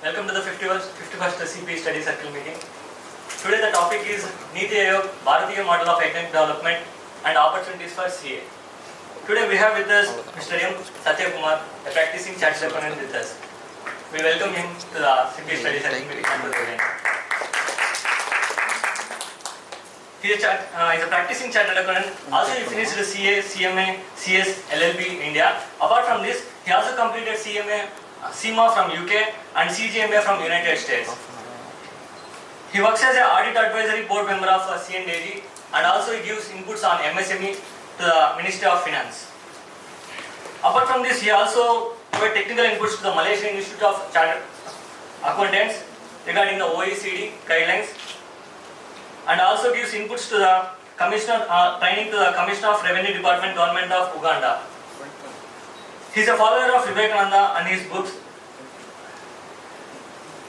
Welcome to the 51st CP Study Circle meeting. Today the topic is Niti Aayog, Bharatiya Model of Economic Development and Opportunities for CA. Today we have with us Mr. Sathya Kumar, a practicing chartered accountant with us. We welcome him to the CP Study Circle meeting and to the event. He is a practicing chartered accountant. Also he finished the CA, CMA, CS, LLB India. Apart from this, he also completed CMA from UK and CGMA from United States. He works as an audit advisory board member of C&AG and also he gives inputs on MSME to the Ministry of Finance. Apart from this, he also provides technical inputs to the Malaysian Institute of Chartered Accountants regarding the OECD guidelines and also gives inputs to the training to the Commissioner of Revenue Department, Government of Uganda. He is a follower of Vivekananda and his books.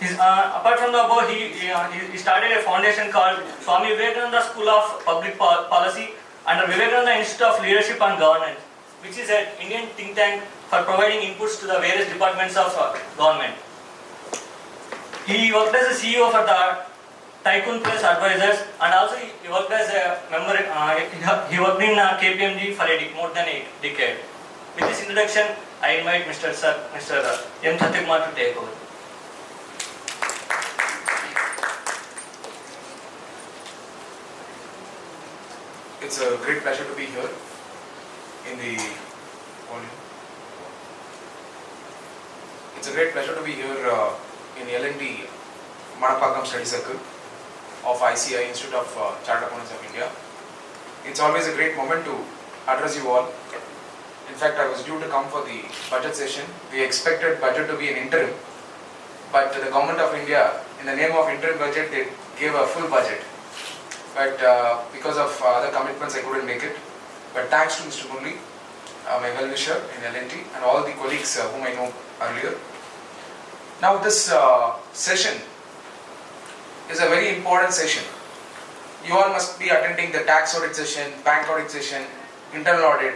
Apart from the above, he started a foundation called Swami Vivekananda School of Public Policy under Vivekananda Institute of Leadership and Governance, which is an Indian think tank for providing inputs to the various departments of government. He worked as a CEO for the Tycoon Plus Advisors and also he worked as a member. He worked in KPMG for more than a decade. With this introduction, I invite Mr. M. Sathya Kumar to take over. It's a great pleasure to be here in the volume. It's a great pleasure to be here in L&D Manapakam Study Circle of ICI, Institute of Chartered Accountants of India. It's always a great moment to address you all. In fact, I was due to come for the budget session. We expected budget to be an interim, but the government of India, in the name of interim budget, they gave a full budget. But because of other commitments, I couldn't make it. But thanks to Mr. Murli, my well-wisher in L&T, and all the colleagues whom I know earlier. Now this session is a very important session. You all must be attending the tax audit session, bank audit session, internal audit.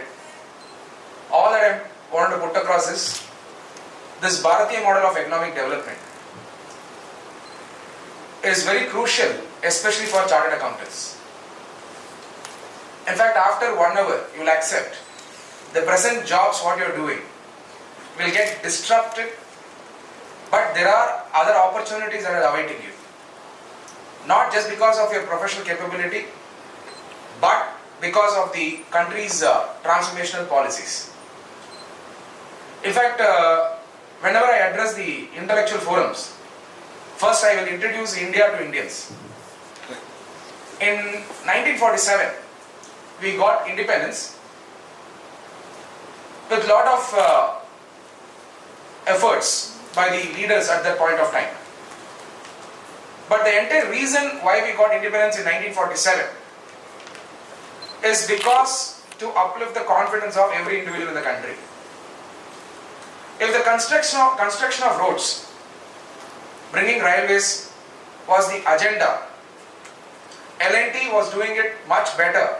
All that I want to put across is this Bharatiya model of economic development is very crucial, especially for chartered accountants. In fact, after 1 hour, you will accept the present jobs what you are doing will get disrupted, but there are other opportunities that are awaiting you. Not just because of your professional capability, but because of the country's transformational policies. In fact, whenever I address the intellectual forums, first I will introduce India to Indians. In 1947, we got independence with a lot of efforts by the leaders at that point of time. But the entire reason why we got independence in 1947 is because to uplift the confidence of every individual in the country. If the construction of roads, bringing railways was the agenda, L&T was doing it much better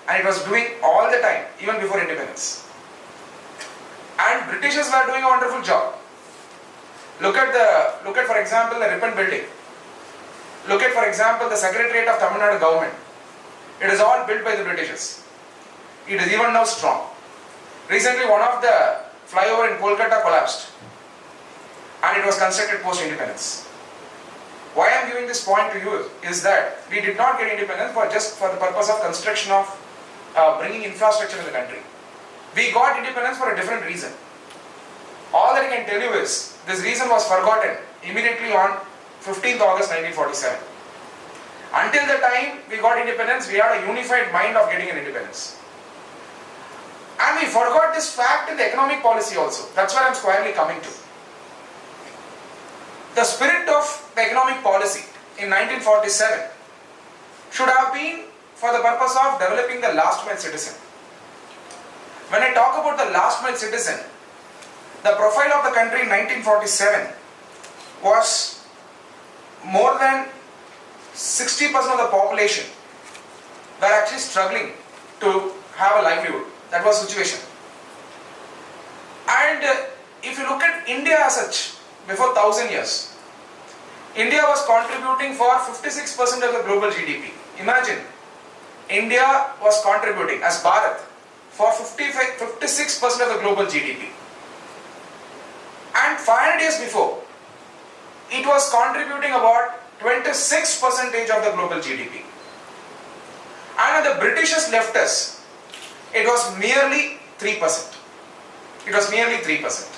and it was doing all the time, even before independence. And Britishers were doing a wonderful job. Look at for example the Ripon building. Look at for example the Secretariat of Tamil Nadu government. It is all built by the Britishers. It is even now strong. Recently one of the flyover in Kolkata collapsed and it was constructed post-independence. Why I am giving this point to you is that we did not get independence just for the purpose of construction of bringing infrastructure in the country. We got independence for a different reason. All that I can tell you is this reason was forgotten immediately on 15th August 1947. Until the time we got independence, we had a unified mind of getting an independence. And we forgot this fact in the economic policy also. That's where I am squarely coming to. The spirit of the economic policy in 1947 should have been for the purpose of developing the last mile citizen. When I talk about the last mile citizen, the profile of the country in 1947 was more than 60% of the population were actually struggling to have a livelihood. That was the situation. And if you look at India as such, before 1000 years, India was contributing for 56% of the global GDP. Imagine, India was contributing as Bharat for 56% of the global GDP. And 500 years before, it was contributing about 26% of the global GDP. And when the Britishers left us, it was merely 3%. It was merely 3%.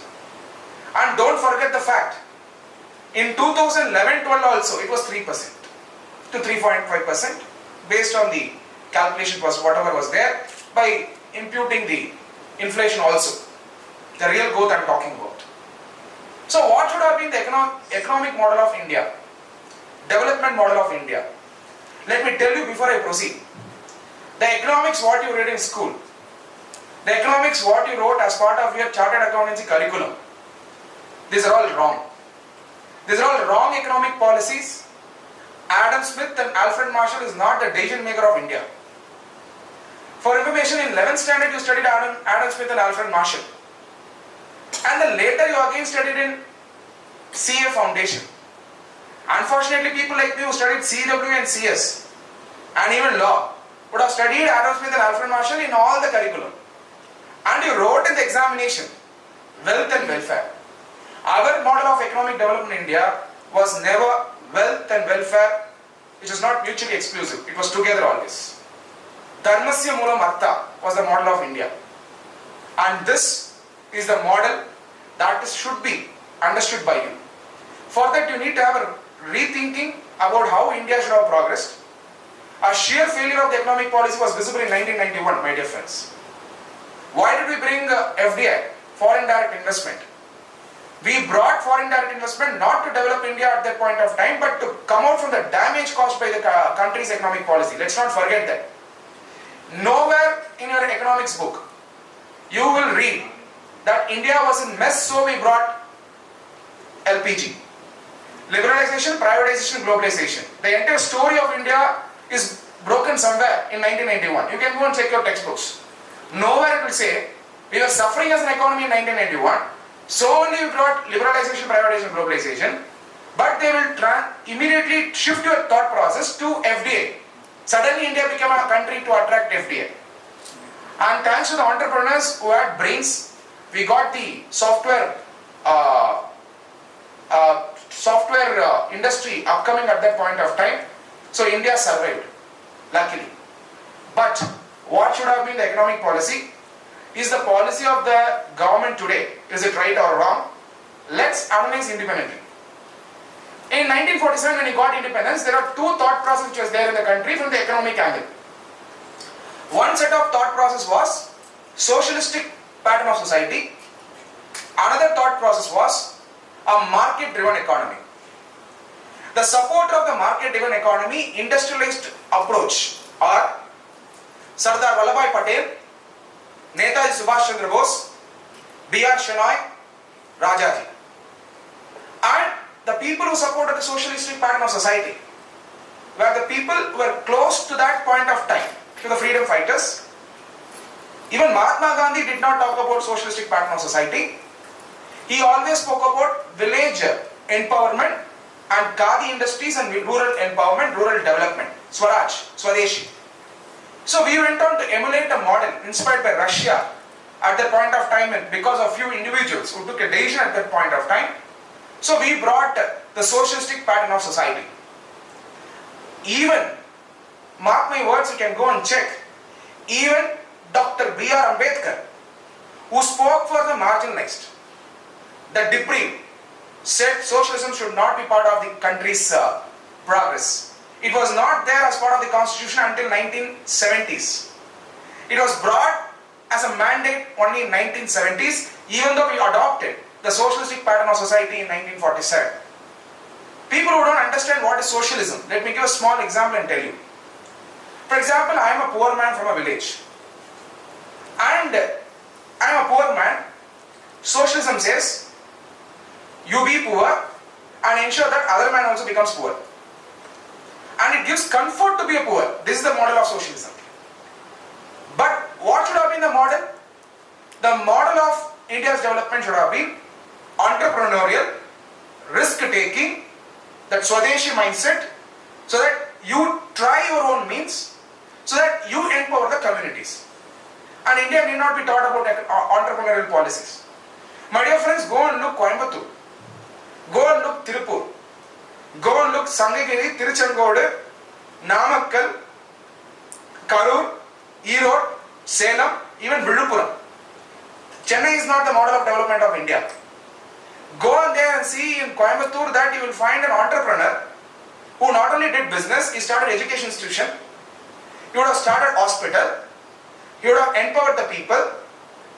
And don't forget the fact, in 2011-12 also, it was 3% to 3.5% based on the calculation was whatever was there by imputing the inflation also. The real growth I am talking about. So what should have been the economic model of India? Development model of India. Let me tell you before I proceed. The economics what you read in school, the economics what you wrote as part of your chartered accountancy curriculum, these are all wrong. These are all wrong economic policies. Adam Smith and Alfred Marshall is not the decision maker of India. For information, in 11th standard you studied Adam Smith and Alfred Marshall. And then later you again studied in CA Foundation. Unfortunately, people like me who studied CW and CS and even law would have studied Adam Smith and Alfred Marshall in all the curriculum. And you wrote in the examination, wealth and welfare. Our model of economic development in India was never wealth and welfare, which is not mutually exclusive. It was together always. Dharmasya Moolam Artha was the model of India. And this is the model that should be understood by you. For that you need to have a rethinking about how India should have progressed. A sheer failure of the economic policy was visible in 1991, my dear friends. Why did we bring FDI, foreign direct investment? We brought foreign direct investment not to develop India at that point of time, but to come out from the damage caused by the country's economic policy. Let's not forget that. Nowhere in your economics book you will read that India was in mess, so we brought LPG. Liberalization, privatization, globalization. The entire story of India is broken somewhere in 1991. You can go and check your textbooks. Nowhere it will say we were suffering as an economy in 1991, so only we brought liberalization, privatization, globalization. But they will immediately shift your thought process to FDI. Suddenly India became a country to attract FDI. And thanks to the entrepreneurs who had brains, we got the software industry upcoming at that point of time. So India survived, luckily. But what should have been the economic policy? Is the policy of the government today, is it right or wrong? Let's analyze independently. In 1947, when we got independence, there are two thought processes which was there in the country from the economic angle. One set of thought process was socialistic pattern of society. Another thought process was a market-driven economy. The supporter of the market-driven economy, industrialized approach are Sardar Vallabhbhai Patel, Netaji Subhash Chandra Bose, B.R. Shenoy, Rajaji. And the people who supported the socialistic pattern of society were the people who were close to that point of time, to the freedom fighters. Even Mahatma Gandhi did not talk about socialistic pattern of society. He always spoke about village empowerment and khadi industries and rural empowerment, rural development, Swaraj, Swadeshi. So we went on to emulate a model inspired by Russia at that point of time, and because of few individuals who took a decision at that point of time. So we brought the socialistic pattern of society. Even, mark my words, you can go and check, even Dr. B.R. Ambedkar, who spoke for the marginalized, the deprived, said socialism should not be part of the country's progress. It was not there as part of the constitution until 1970s. It was brought as a mandate only in 1970s, even though we adopted the socialistic pattern of society in 1947. People who don't understand what is socialism, let me give a small example and tell you. For example, I am a poor man from a village. And I am a poor man. Socialism says, you be poor and ensure that other man also becomes poor. And it gives comfort to be a poor. This is the model of socialism. But what should have been the model? The model of India's development should have been entrepreneurial, risk-taking, that Swadeshi mindset, so that you try your own means, so that you empower the communities. And India need not be taught about entrepreneurial policies. My dear friends, go and look Coimbatore, go and look Tirupur, go and look Sangagiri, Tiruchengodu, Namakkal, Karur, Erode, Salem, even Villupuram. Chennai is not the model of development of India. Go on there and see in Coimbatore that you will find an entrepreneur who not only did business, he started education institution, he would have started hospital, he would have empowered the people,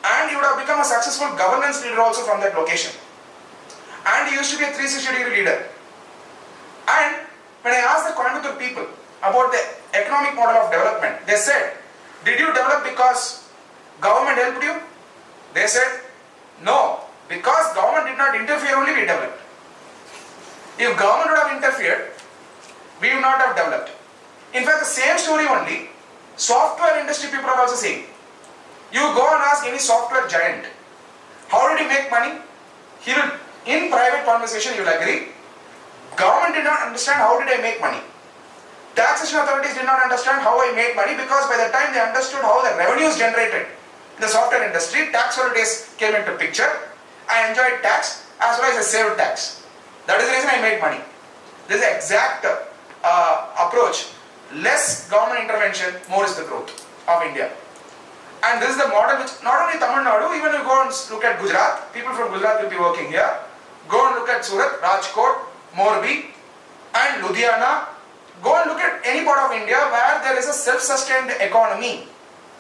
and he would have become a successful governance leader also from that location. And he used to be a 360-degree leader. And when I asked the Coimbatore people about the economic model of development, they said, did you develop because government helped you? They said, no, because government did not interfere, only we developed. If government would have interfered, we would not have developed. In fact, the same story only, software industry people are also saying. You go and ask any software giant, how did he make money? He will, in private conversation, you will agree, government did not understand how did I make money. Taxation authorities did not understand how I made money, because by the time they understood how the revenues generated in the software industry, tax holidays came into picture. I enjoyed tax as well as I saved tax. That is the reason I made money. This is the exact approach. Less government intervention, more is the growth of India. And this is the model which not only Tamil Nadu, even if you go and look at Gujarat, people from Gujarat will be working here. Go and look at Surat, Rajkot, Morbi and Ludhiana. Go and look at any part of India where there is a self-sustained economy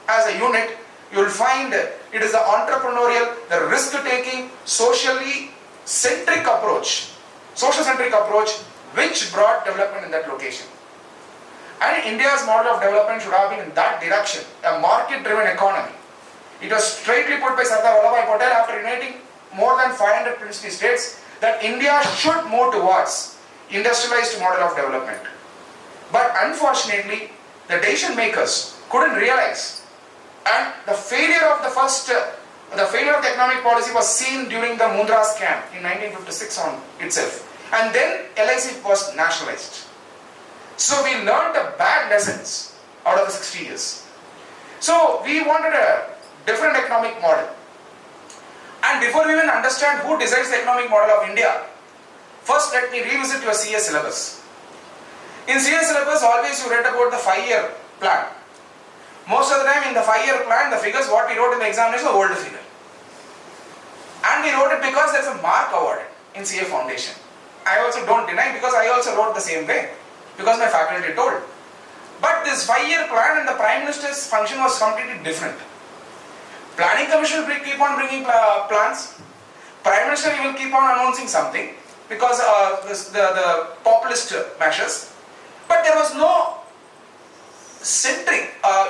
as a unit. You will find it is the entrepreneurial, the risk-taking, socially centric approach, social-centric approach which brought development in that location. And India's model of development should have been in that direction, a market-driven economy. It was straightly put by Sardar Vallabhbhai Patel after uniting more than 500 princely states that India should move towards industrialized model of development. But unfortunately, the decision makers couldn't realize, and the failure of the economic policy was seen during the Mundra scam in 1956 on itself. And then LIC was nationalized. So we learned the bad lessons out of the 60 years. So we wanted a different economic model. And before we even understand who decides the economic model of India, first let me revisit your CS syllabus. In CS syllabus, always you read about the 5-year plan. Most of the time in the 5-year plan, the figures what we wrote in the examination are old figure. And we wrote it because there is a mark awarded in CA Foundation. I also don't deny, because I also wrote the same way, because my faculty told. But this 5-year plan and the Prime Minister's function was completely different. Planning Commission will keep on bringing plans. Prime Minister will keep on announcing something because the populist measures. But there was no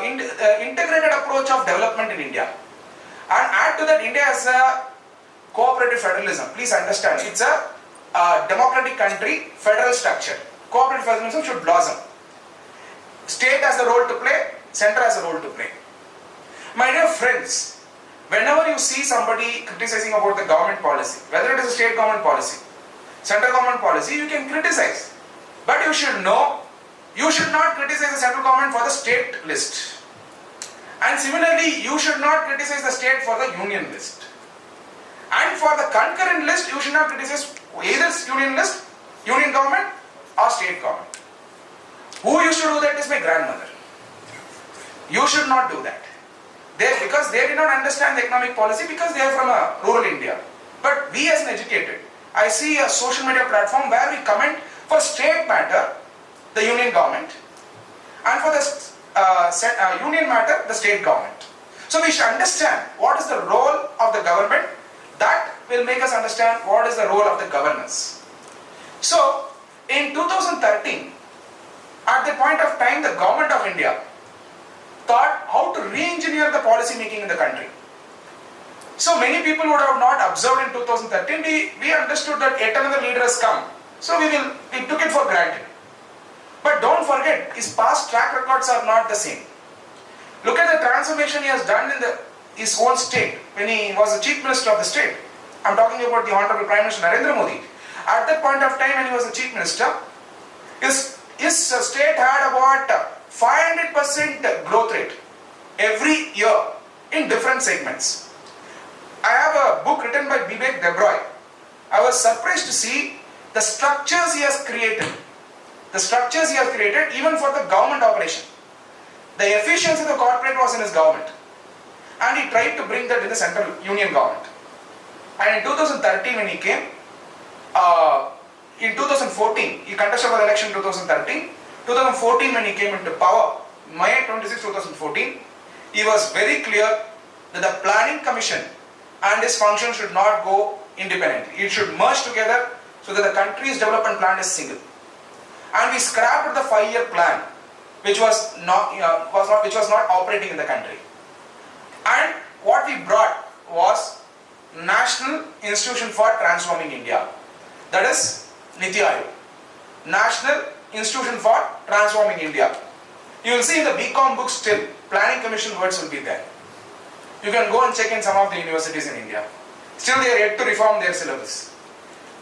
integrated approach of development in India. And add to that, India has a cooperative federalism. Please understand, it's a democratic country, federal structure. Cooperative federalism should blossom. State has a role to play, center has a role to play. My dear friends, whenever you see somebody criticizing about the government policy, whether it is a state government policy, central government policy, you can criticize. But you should know, you should not criticize the central government for the state list. And similarly, you should not criticize the state for the union list. And for the concurrent list, you should not criticize either union list, union government or state government. Who used to do that is my grandmother. You should not do that. Because they did not understand the economic policy, because they are from a rural India. But we as an educated, I see a social media platform where we comment for state matter, the union government, and for the union matter, the state government. So we should understand what is the role of the government. That will make us understand what is the role of the governance. So in 2013, at the point of time, the government of India thought how to re-engineer the policy making in the country. So many people would have not observed in 2013, we understood that yet another leader has come. So we took it for granted. But don't forget, his past track records are not the same. Look at the transformation he has done in his own state when he was the chief minister of the state. I'm talking about the Honorable Prime Minister Narendra Modi. At that point of time when he was the chief minister, his state had about 500% growth rate every year in different segments. I have a book written by Vivek Debroy. I was surprised to see the structures he has created. The structures he has created even for the government operation. The efficiency of the corporate was in his government. And he tried to bring that in the central union government. And in 2013 when he came, in 2014, he contested for the election in 2013. 2014 when he came into power, May 26, 2014, he was very clear that the planning commission and its function should not go independently. It should merge together so that the country's development plan is single. And we scrapped the 5-year plan, which was not operating in the country. And what we brought was National Institution for Transforming India. That is Niti Aayog. National Institution for Transforming India. You will see in the BCom books still, planning commission words will be there. You can go and check in some of the universities in India. Still they are yet to reform their syllabus.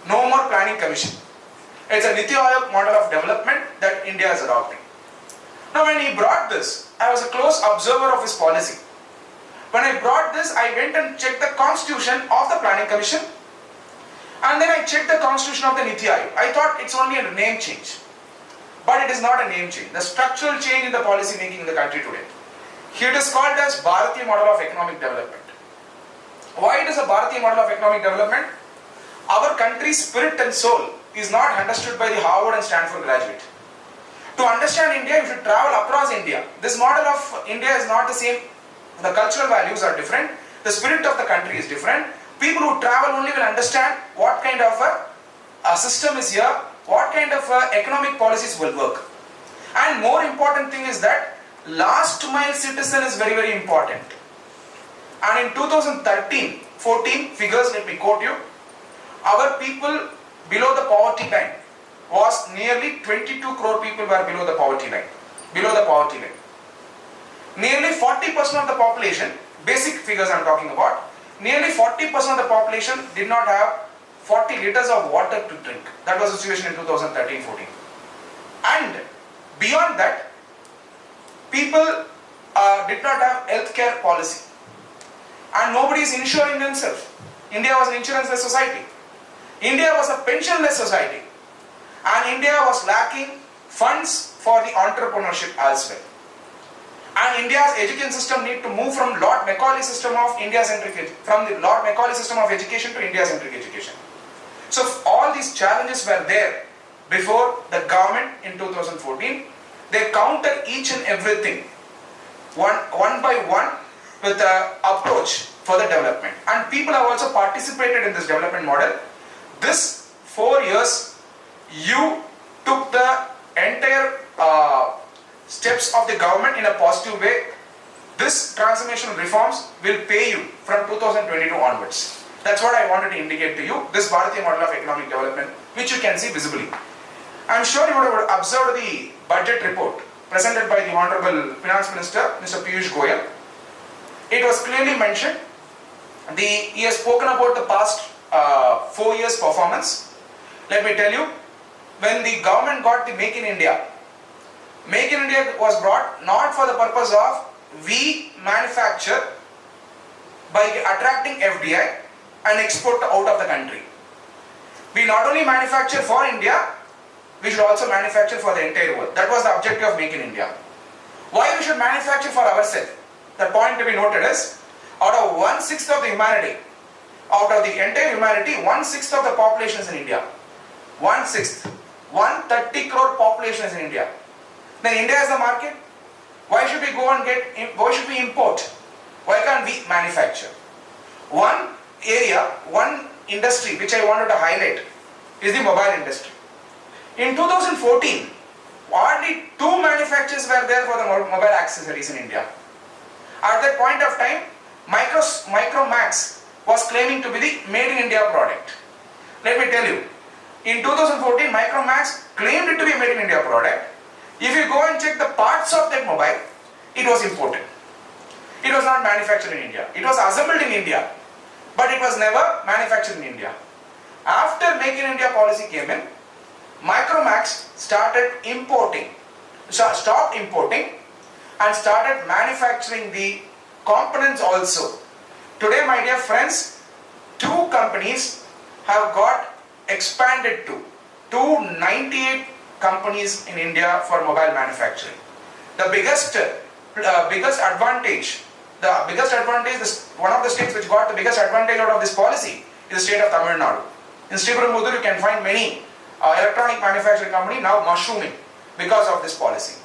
No more planning commission. It's a Niti Aayog model of development that India is adopting. Now when he brought this, I was a close observer of his policy. When I brought this, I went and checked the constitution of the planning commission, and then I checked the constitution of the Niti Aayog. I thought it's only a name change. But it is not a name change. The structural change in the policy making in the country today. Here it is called as Bharatiya model of economic development. Why it is a Bharatiya model of economic development? Our country's spirit and soul is not understood by the Harvard and Stanford graduate. To understand India, you should travel across India. This model of India is not the same. The cultural values are different. The spirit of the country is different. People who travel only will understand what kind of a system is here, what kind of economic policies will work. And more important thing is that last mile citizen is very, very important. And in 2013-14 figures, let me quote you, our people below the poverty line was nearly 22 crore people were below the poverty line. Below the poverty line. Nearly 40% of the population, basic figures I am talking about, nearly 40% of the population did not have 40 liters of water to drink. That was the situation in 2013-14. And beyond that, people did not have healthcare policy. And nobody is insuring themselves. India was an insurance-less society. India was a pension-less society. And India was lacking funds for the entrepreneurship as well. And India's education system need to move from Lord Macaulay system of India-centric, from the Lord Macaulay system of education to India-centric education. So all these challenges were there before the government in 2014. They counter each and everything one by one with the approach for the development. And people have also participated in this development model. This 4 years, you took the entire steps of the government in a positive way. This transformational reforms will pay you from 2022 onwards. That's what I wanted to indicate to you, this Bharatiya model of economic development, which you can see visibly. I'm sure you would have observed the budget report presented by the Honorable Finance Minister, Mr. Piyush Goyal. It was clearly mentioned, he has spoken about the past 4 years performance. Let me tell you, when the government got the Make in India was brought not for the purpose of we manufacture by attracting FDI and export out of the country. We not only manufacture for India, we should also manufacture for the entire world. That was the objective of Make in India. Why we should manufacture for ourselves? The point to be noted is, out of 1/6 of the humanity, out of the entire humanity, 1/6 of the population is in India. 1/6. 130 crore population is in India. Then India is the market. Why should we go and why should we import? Why can't we manufacture? One area, one industry which I wanted to highlight is the mobile industry. In 2014, hardly 2 manufacturers were there for the mobile accessories in India. At that point of time, Micromax was claiming to be the made in India product. Let me tell you, in 2014, Micromax claimed it to be a made in India product. If you go and check the parts of that mobile, it was imported. It was not manufactured in India. It was assembled in India, but it was never manufactured in India. After Make in India policy came in, Micromax stopped importing and started manufacturing the components also. Today, my dear friends, two companies have got expanded to 298 companies in India for mobile manufacturing. The biggest advantage, one of the states which got the biggest advantage out of this policy is the state of Tamil Nadu. In Toubro you can find many electronic manufacturing company now mushrooming because of this policy.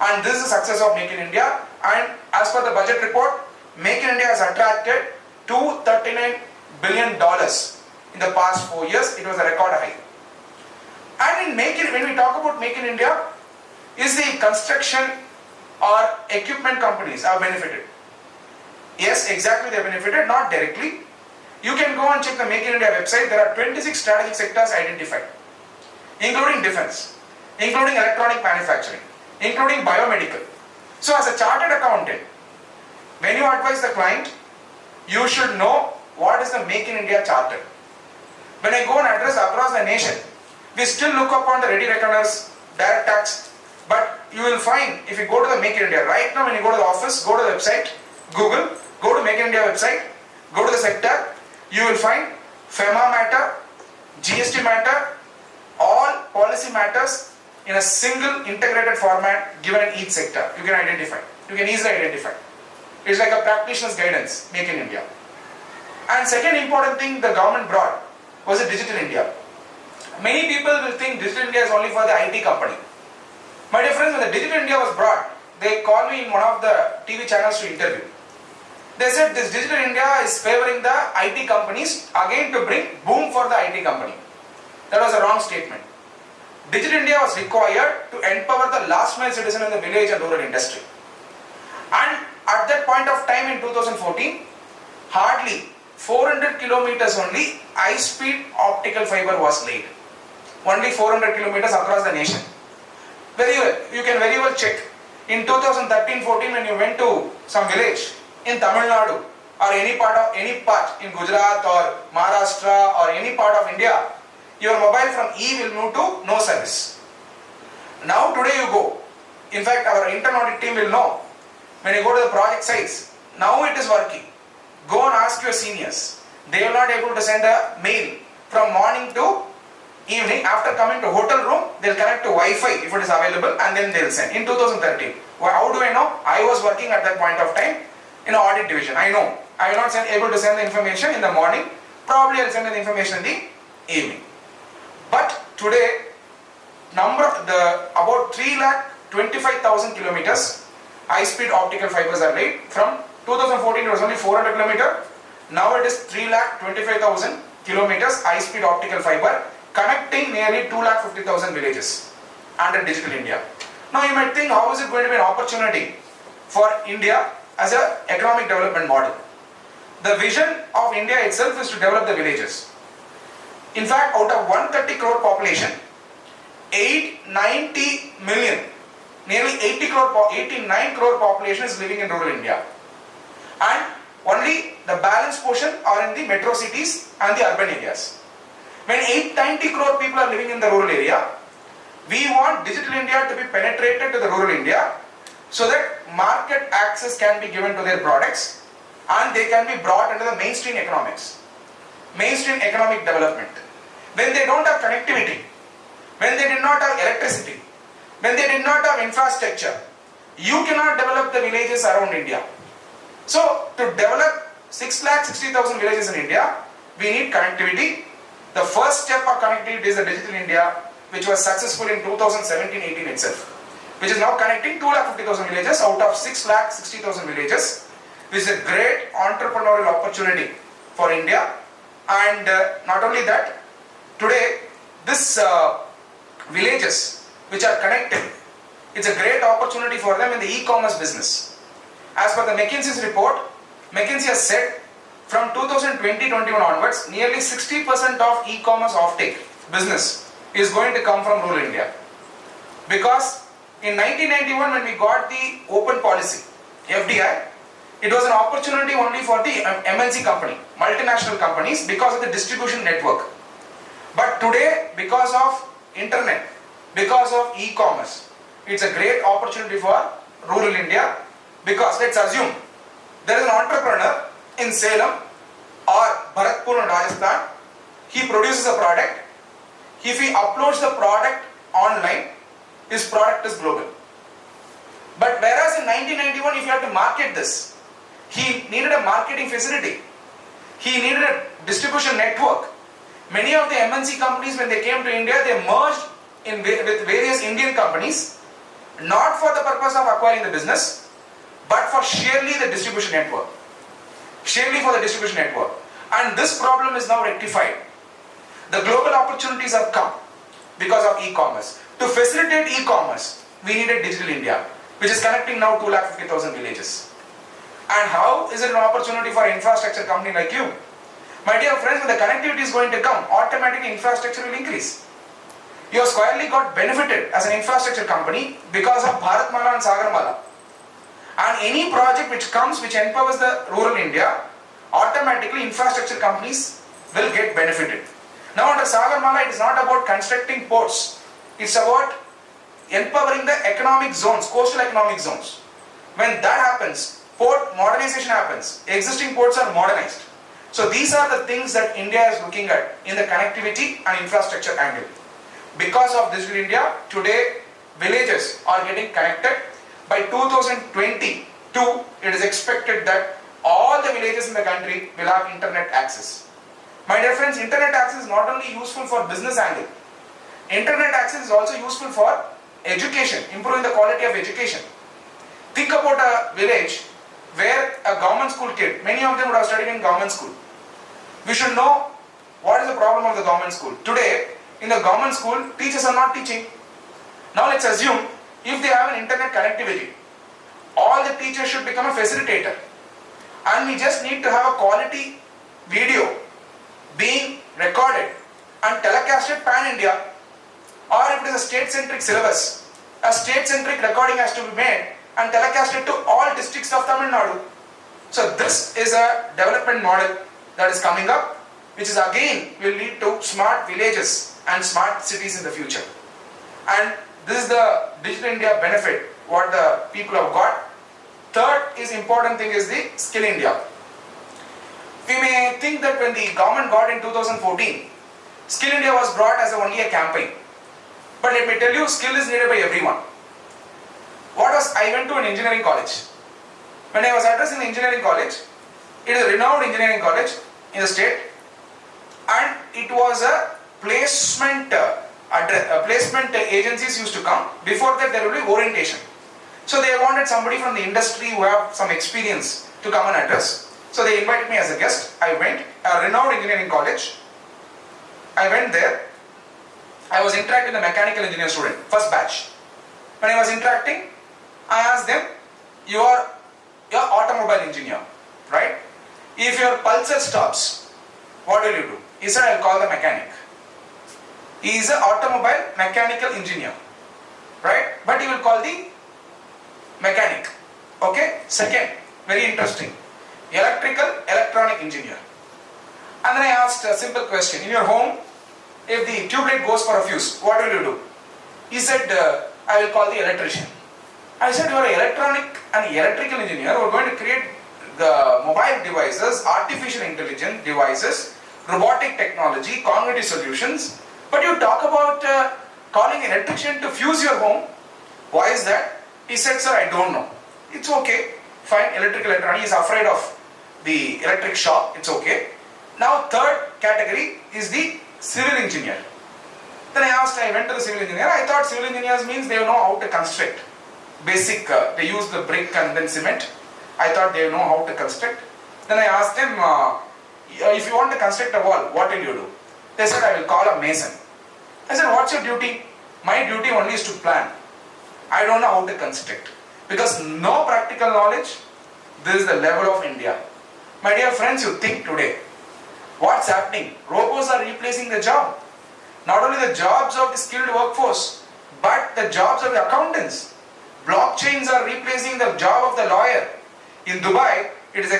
And this is the success of Make in India, and as per the budget report, Make in India has attracted $239 billion in the past 4 years. It was a record high. And when we talk about Make in India, is the construction or equipment companies have benefited? Yes, exactly, they benefited, not directly. You can go and check the Make in India website. There are 26 strategic sectors identified, including defense, including electronic manufacturing, including biomedical. So as a chartered accountant, when you advise the client, you should know what is the Make in India charter. When I go and address across the nation, we still look upon the ready reckoners, direct tax, but you will find if you go to the Make in India, right now when you go to the office, go to the website, Google, go to Make in India website, go to the sector, you will find FEMA matter, GST matter, all policy matters in a single integrated format given in each sector. You can identify. You can easily identify. It's like a practitioner's guidance, Make in India. And second important thing the government brought was a Digital India. Many people will think Digital India is only for the IT company. My dear friends, when the Digital India was brought, they called me in one of the TV channels to interview. They said this Digital India is favoring the IT companies again to bring boom for the IT company. That was a wrong statement. Digital India was required to empower the last mile citizen in the village and rural industry. And at that point of time in 2014, hardly 400 kilometers only high-speed optical fiber was laid. Only 400 kilometers across the nation. Very well, you can very well check. In 2013-14 when you went to some village in Tamil Nadu or any part in Gujarat or Maharashtra or any part of India, your mobile from E will move to no service. Now today you go. In fact, our internal audit team will know. When you go to the project sites, now it is working. Go and ask your seniors. They are not able to send a mail from morning to evening. After coming to hotel room, they will connect to Wi-Fi if it is available and then they will send. In 2013. How do I know? I was working at that point of time in an audit division. I know. I will not able to send the information in the morning. Probably I will send the information in the evening. But today, about 3,25,000 kilometers high-speed optical fibers are laid. From 2014 it was only 400 kilometers. Now it is 3,25,000 kilometers high-speed optical fiber connecting nearly 2,50,000 villages under Digital India. Now you might think, how is it going to be an opportunity for India as an economic development model? The vision of India itself is to develop the villages. In fact, out of 130 crore population, 890 million, nearly 89 crore population is living in rural India. And only the balanced portion are in the metro cities and the urban areas. When 890 crore people are living in the rural area, we want Digital India to be penetrated to the rural India so that market access can be given to their products and they can be brought into the mainstream economics, mainstream economic development. When they don't have connectivity, when they did not have electricity, when they did not have infrastructure, you cannot develop the villages around India. So to develop 6,60,000 villages in India, we need connectivity. The first step of connectivity is the Digital India, which was successful in 2017-18 itself, which is now connecting 2,50,000 villages out of 6,60,000 villages, which is a great entrepreneurial opportunity for India. And not only that, today this villages which are connected, it's a great opportunity for them in the e-commerce business. As per the McKinsey's report, McKinsey has said from 2020-21 onwards, nearly 60% of e-commerce offtake business is going to come from rural India. Because in 1991 when we got the open policy, FDI, it was an opportunity only for the MNC company, multinational companies, because of the distribution network. But today, because of internet, because of e-commerce, it's a great opportunity for rural India. Because let's assume there is an entrepreneur in Salem or Bharatpur in Rajasthan. He produces a product. If he uploads the product online, his product is global. But whereas in 1991, if you had to market this, he needed a marketing facility. He needed a distribution network. Many of the MNC companies, when they came to India, they merged with various Indian companies, not for the purpose of acquiring the business, but for sheerly the distribution network. Sheerly for the distribution network. And this problem is now rectified. The global opportunities have come because of e-commerce. To facilitate e-commerce, we needed Digital India, which is connecting now 250,000 villages. And how is it an opportunity for an infrastructure company like you? My dear friends, when the connectivity is going to come, automatically infrastructure will increase. You have squarely got benefited as an infrastructure company because of Bharatmala and Sagarmala. And any project which comes, which empowers the rural India, automatically infrastructure companies will get benefited. Now under Sagarmala, it is not about constructing ports. It's about empowering the economic zones, coastal economic zones. When that happens, port modernization happens. Existing ports are modernized. So these are the things that India is looking at in the connectivity and infrastructure angle. Because of Digital India, today villages are getting connected. By 2022, it is expected that all the villages in the country will have internet access. My dear friends, internet access is not only useful for business angle. Internet access is also useful for education, improving the quality of education. Think about a village where a government school kid, many of them would have studied in government school. We should know what is the problem of the government school. Today, in the government school, teachers are not teaching. Now let's assume if they have an internet connectivity, all the teachers should become a facilitator. And we just need to have a quality video being recorded and telecasted pan-India. Or if it is a state-centric syllabus, a state-centric recording has to be made and telecasted to all districts of Tamil Nadu. So this is a development model that is coming up, which is again will lead to smart villages and smart cities in the future. And this is the Digital India benefit, what the people have got. Third is important thing is the Skill India. We may think that when the government got in 2014, Skill India was brought as only a campaign. But let me tell you, skill is needed by everyone. I went to an engineering college. When I was addressing the engineering college, it is a renowned engineering college in the state, and it was a placement agencies used to come. Before that there will be orientation. So they wanted somebody from the industry who have some experience to come and address. So they invited me as a guest. I went, a renowned engineering college. I went there. I was interacting with a mechanical engineer student, first batch. When I was interacting, I asked them, you are automobile engineer, right? If your pulsar stops, what will you do? He said, I'll call the mechanic. He is an automobile mechanical engineer, right? But he will call the mechanic. Okay? Second, very interesting, electronic engineer. And then I asked a simple question, in your home, if the tube light goes for a fuse, what will you do? He said, I will call the electrician. I said, you are an electrical engineer who are going to create the mobile devices, artificial intelligence devices, robotic technology, cognitive solutions, but you talk about calling an electrician to fuse your home. Why is that? He said, sir, I don't know. It's okay, fine, electrical electronic, he is afraid of the electric shock, it's okay. Now third category is the civil engineer. Then I went to the civil engineer. I thought civil engineers means they know how to construct. Basic, they use the brick and then cement. I thought they know how to construct. Then I asked them, if you want to construct a wall, what will you do? They said, I will call a mason. I said, what's your duty? My duty only is to plan. I don't know how to construct. Because no practical knowledge, this is the level of India. My dear friends, you think today, what's happening? Robots are replacing the job. Not only the jobs of the skilled workforce, but the jobs of the accountants. Blockchains are replacing the job of the lawyer. In Dubai, it is